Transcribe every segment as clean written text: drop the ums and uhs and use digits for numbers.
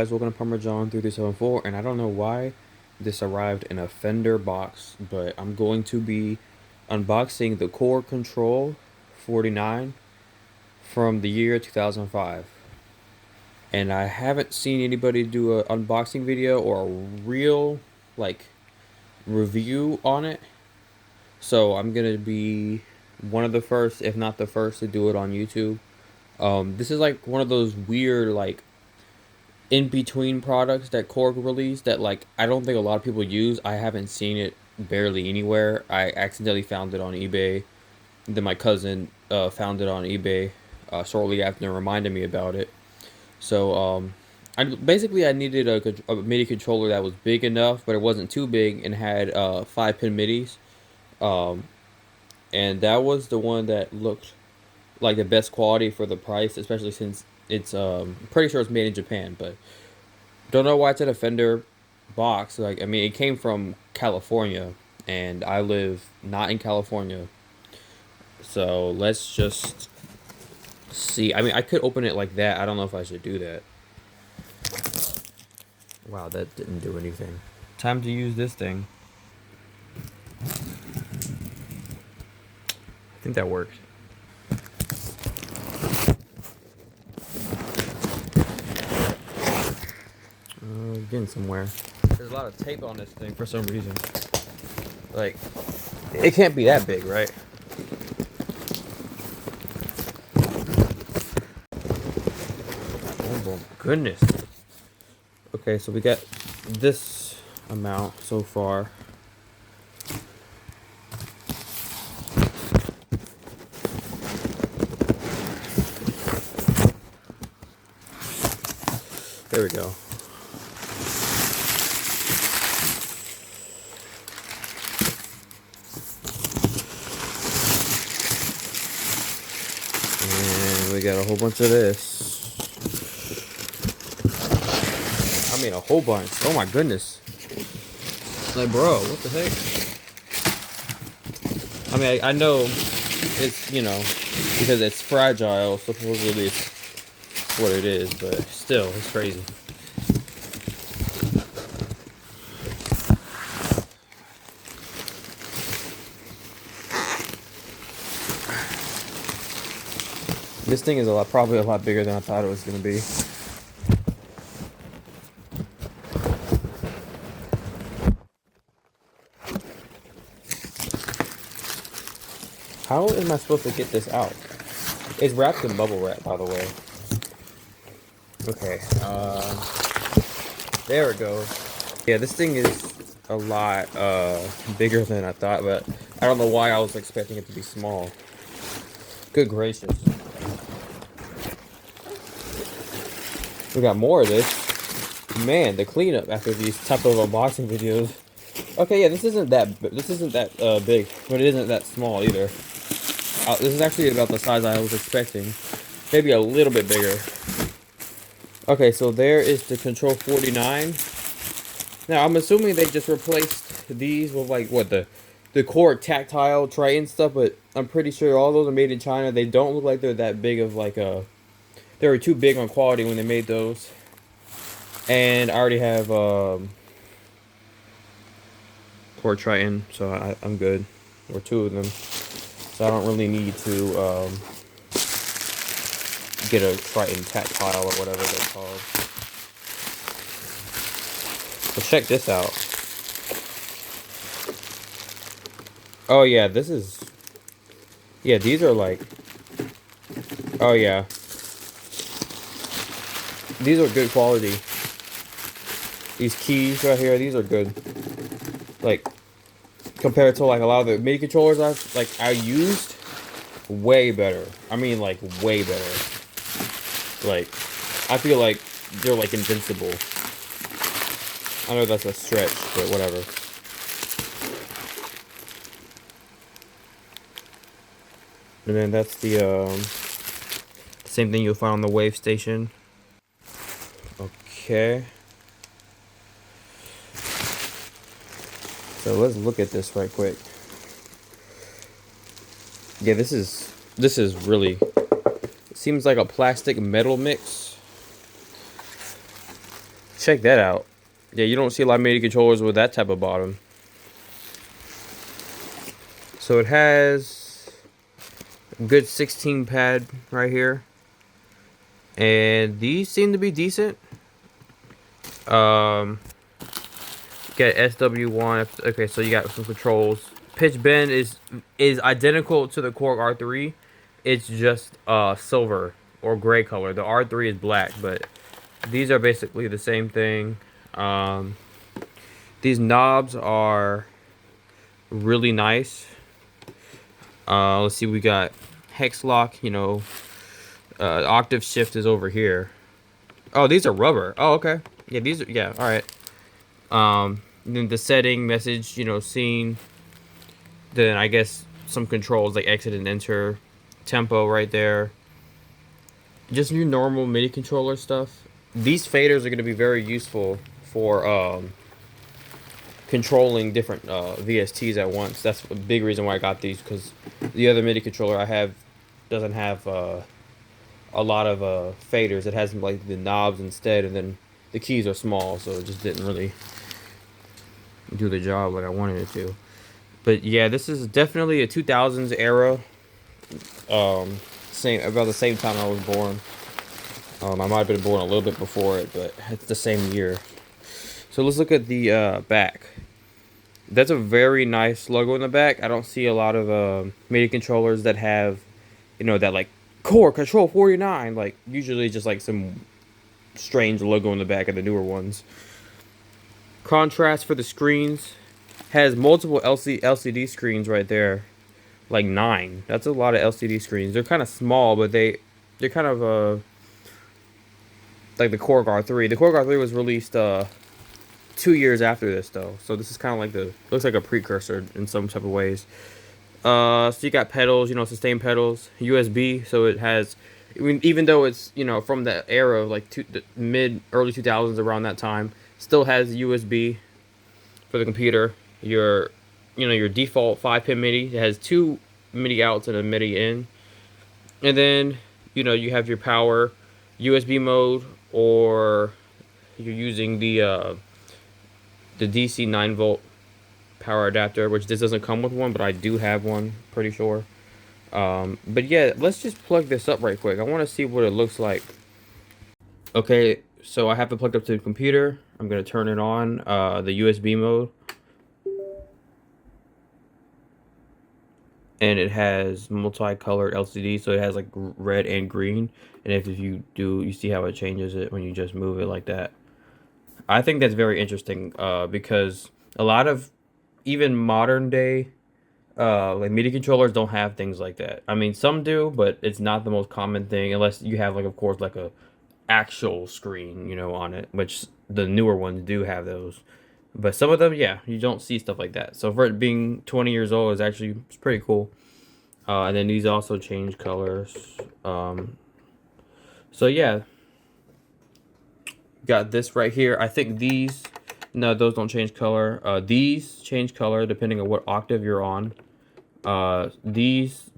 guys, welcome to Parmesan 3374, and I don't know why this arrived in a Fender box, but I'm going to be unboxing the KORG Kontrol49 from the year 2005. And I haven't seen anybody do an unboxing video or a real, review on it. So I'm going to be one of the first, if not the first, to do it on YouTube. This is like one of those weird, in-between products that Korg released that I don't think a lot of people use. I haven't seen it barely anywhere. I accidentally found it on eBay. Then my cousin found it on eBay shortly after and reminded me about it. So I needed a MIDI controller that was big enough, but it wasn't too big and had 5-pin MIDIs. And that was the one that looked like the best quality for the price, especially since it's pretty sure it's made in Japan, but don't know why it's in a Fender box. It came from California, and I live not in California. So let's just see. I could open it like that. I don't know if I should do that. Wow, that didn't do anything. Time to use this thing. I think that worked. Getting somewhere. There's a lot of tape on this thing for some reason. It can't be that big, right? Oh my goodness. Okay, so we got this amount so far. There we go. And we got a whole bunch of this. A whole bunch. Oh my goodness. Bro, what the heck? I know it's, because it's fragile, supposedly it's what it is, but still, it's crazy. This thing is probably a lot bigger than I thought it was going to be. How am I supposed to get this out? It's wrapped in bubble wrap, by the way. Okay, there it goes. Yeah, this thing is a lot bigger than I thought, but I don't know why I was expecting it to be small. Good gracious. We got more of this. Man, the cleanup after these type of unboxing videos. Okay, yeah, this isn't that big, but it isn't that small either. This is actually about the size I was expecting. Maybe a little bit bigger. Okay, so there is the Kontrol49. Now, I'm assuming they just replaced these with, the Korg tactile tray and stuff, but I'm pretty sure all those are made in China. They don't look like they're that big of, they were too big on quality when they made those. And I already have, Korg Triton, so I'm good. Or two of them. So I don't really need to get a Triton tactile or whatever they're called. So check this out. Oh yeah, this is... Yeah, these are oh yeah. These are good quality. These keys right here, these are good. Compared to a lot of the MIDI controllers I used, way better. Way better. I feel like they're invincible. I know that's a stretch, but whatever. And then that's the same thing you'll find on the Wave Station. Okay. So let's look at this right quick. Yeah, this is really, it seems like a plastic metal mix. Check that out. Yeah, you don't see a lot of MIDI controllers with that type of bottom. So it has a good 16 pad right here. And these seem to be decent. Get SW1. Okay, so you got some controls. Pitch bend is identical to the Korg R3. It's just silver or gray color. The R3 is black, but these are basically the same thing. These knobs are really nice. Let's see, we got hex lock. You know, octave shift is over here. Oh, these are rubber. Oh, okay. Yeah, these are, yeah, all right. Then the setting message, you know, scene. Then I guess some controls like exit and enter, tempo right there. Just your normal MIDI controller stuff. These faders are going to be very useful for controlling different VSTs at once. That's a big reason why I got these, because the other MIDI controller I have doesn't have a lot of faders. It has like the knobs instead, and then the keys are small, so it just didn't really do the job like I wanted it to. But yeah, this is definitely a 2000s era. About the same time I was born. I might have been born a little bit before it, but it's the same year. So let's look at the back. That's a very nice logo in the back. I don't see a lot of MIDI controllers that have, you know, that like KORG Kontrol49. Like usually just like some strange logo in the back of the newer ones. Contrast for the screens. Has multiple LCD screens right there, like 9. That's a lot of LCD screens. They're kind of small, but they're kind of like the Korg R3. The Korg R3 was released 2 years after this though, so this is kind of like looks like a precursor in some type of ways. So you got pedals, you know, sustain pedals, USB. So it has, even though it's, you know, from the era of like the early 2000s, around that time, still has USB for the computer. Your default 5-pin MIDI. It has 2 MIDI outs and a MIDI in. And then, you know, you have your power, USB mode, or you're using the DC 9-volt power adapter, which this doesn't come with one, but I do have one, pretty sure. But yeah, let's just plug this up right quick. I want to see what it looks like. Okay, so I have it plugged up to the computer. I'm going to turn it on, the USB mode. And it has multicolored LCD, so it has like red and green. And if you do, you see how it changes it when you just move it like that. I think that's very interesting, because a lot of even modern day like MIDI controllers don't have things like that. I mean, some do, but it's not the most common thing, unless you have like, of course, like a actual screen, you know, on it, which the newer ones do have those. But some of them, yeah, you don't see stuff like that. So for it being 20 years old, it's pretty cool. And then these also change colors. So yeah, got this right here. I think these, no, those don't change color. These change color depending on what octave you're on. These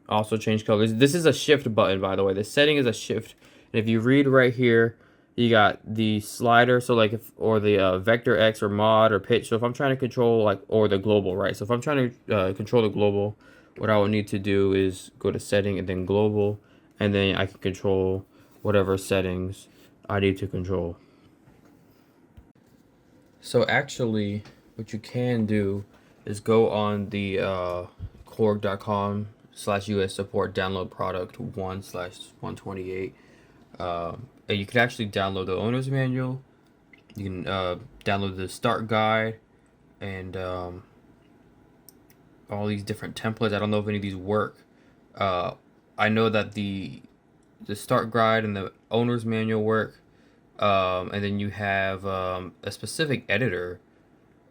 also change colors. This is a shift button, by the way. The setting is a shift. And if you read right here, you got the slider, so like or the vector X or mod or pitch. So if I'm trying to control or the global, right? So if I'm trying to control the global, what I would need to do is go to setting and then global, and then I can control whatever settings I need to control. So actually, what you can do is go on the korg.com/US support, download product 1/128. And you can actually download the owner's manual. You can download the start guide and all these different templates. I don't know if any of these work. I know that the start guide and the owner's manual work. And then you have a specific editor.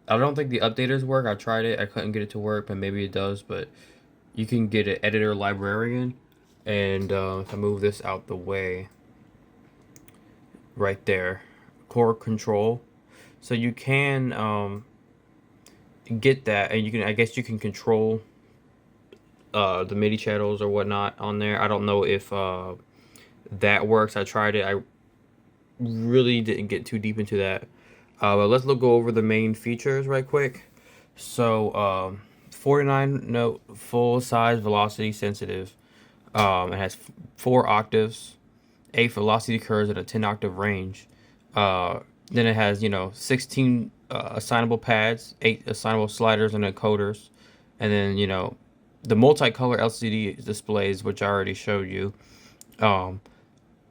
I don't think the updaters work. I tried it. I couldn't get it to work, but maybe it does. But you can get an editor librarian. And if I move this out the way, right there, KORG Kontrol. So you can get that, and I guess you can control the MIDI channels or whatnot on there. I don't know if that works. I tried it. really didn't get too deep into that. But let's go over the main features right quick. So 49 note full size velocity sensitive. It has 4 octaves, 8 velocity curves, and a 10 octave range. Then it has 16 assignable pads, 8 assignable sliders and encoders, and then the multicolor LCD displays, which I already showed you. Um,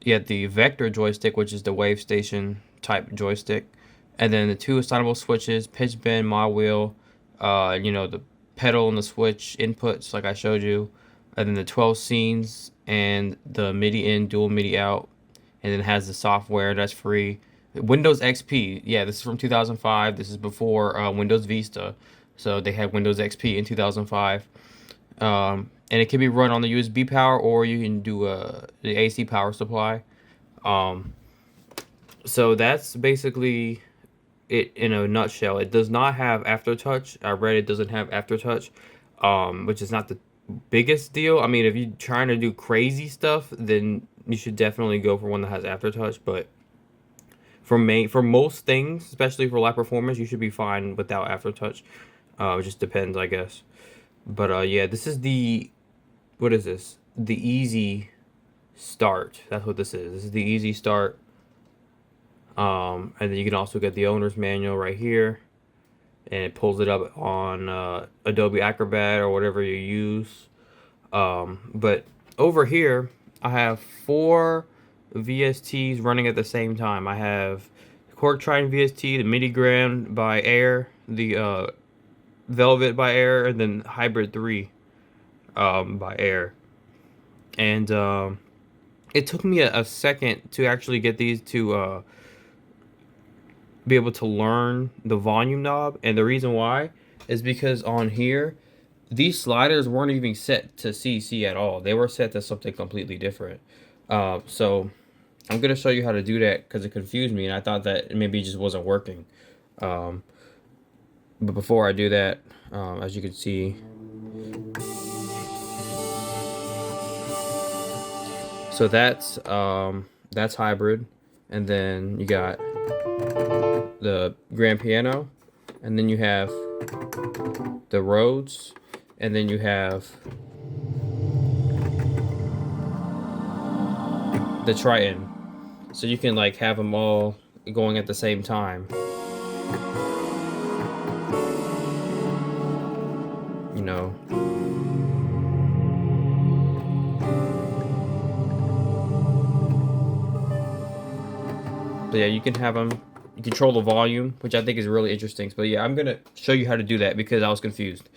you have the vector joystick, which is the wave station type joystick, and then the 2 assignable switches, pitch bend, mod wheel, the pedal and the switch inputs, like I showed you, and then the 12 scenes and the MIDI in, dual MIDI out, and then it has the software that's free. Windows XP, yeah, this is from 2005. This is before Windows Vista, so they had Windows XP in 2005. And it can be run on the USB power, or you can do the AC power supply. Um, so that's basically it in a nutshell. It does not have aftertouch. I read it doesn't have aftertouch, which is not the biggest deal. I mean, if you're trying to do crazy stuff, then you should definitely go for one that has aftertouch. But for most things, especially for live performance, you should be fine without aftertouch. It just depends, I guess. But yeah, this is the, what is this? The easy start. That's what this is. This is the easy start. And then you can also get the owner's manual right here, and it pulls it up on Adobe Acrobat or whatever you use. But over here, I have 4 VSTs running at the same time. I have Korg Trident VST, the MIDI Grand by Air, the Velvet by Air, and then Hybrid 3 by Air. And it took me a second to actually get these to be able to learn the volume knob. And the reason why is because on here, these sliders weren't even set to CC at all. They were set to something completely different. So I'm going to show you how to do that because it confused me, and I thought that maybe it just wasn't working. But before I do that, as you can see, so that's hybrid, and then you got the grand piano, and then you have the Rhodes, and then you have the Triton. So you can like have them all going at the same time. You know. But yeah, you can have them. You control the volume, which I think is really interesting. But yeah, I'm gonna show you how to do that because I was confused.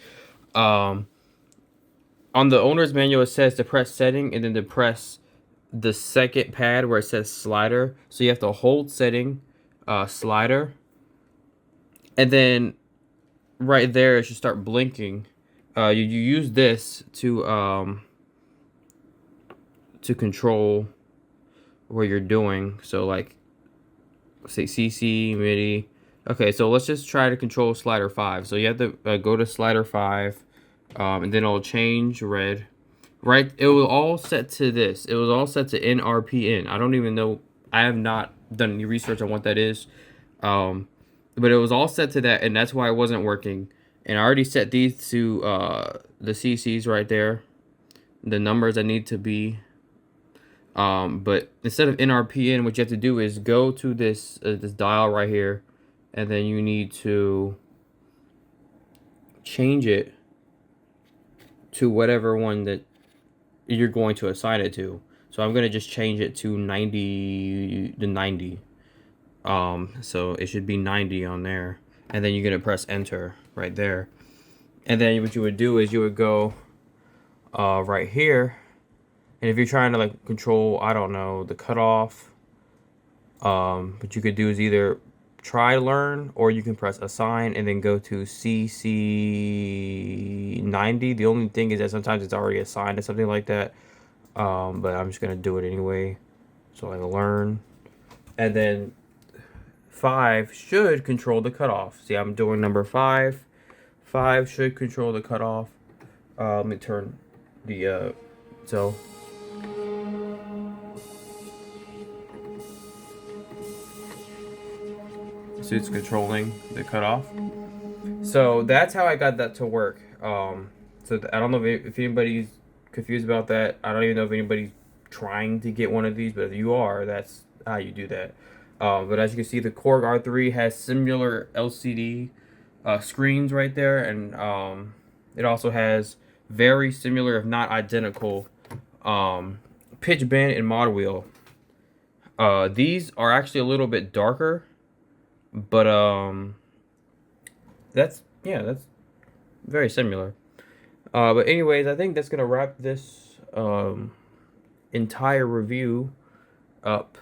On the owner's manual, it says to press setting and then to press the second pad where it says slider. So you have to hold setting, slider, and then right there it should start blinking. You use this to control what you're doing. So like, say CC, MIDI. Okay, so let's just try to control slider 5. So you have to go to slider 5, and then it'll change red. Right, it was all set to this. It was all set to NRPN. I don't even know. I have not done any research on what that is. But it was all set to that, and that's why it wasn't working. And I already set these to the CCs right there, the numbers that need to be. But instead of NRPN, what you have to do is go to this this dial right here, and then you need to change it to whatever one that you're going to assign it to. So I'm gonna just change it to 90 to 90. So it should be 90 on there, and then you're gonna press enter right there. And then what you would do is you would go right here. And if you're trying to like control, I don't know, the cutoff, what you could do is either try learn, or you can press assign and then go to CC90. The only thing is that sometimes it's already assigned to something like that. But I'm just gonna do it anyway. So I learn, and then 5 should control the cutoff. See, I'm doing number 5. 5 should control the cutoff. Let me turn the so. So it's controlling the cutoff. So that's how I got that to work. So I don't know if anybody's confused about that. I don't even know if anybody's trying to get one of these, but if you are, that's how you do that. But as you can see, the Korg R3 has similar LCD screens right there, and it also has very similar, if not identical, pitch bend and mod wheel. These are actually a little bit darker, but that's very similar. But anyways, I think that's gonna wrap this entire review up.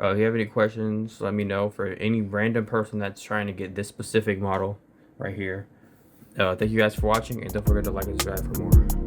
If you have any questions, let me know. For any random person that's trying to get this specific model right here. Thank you guys for watching, and don't forget to like and subscribe for more.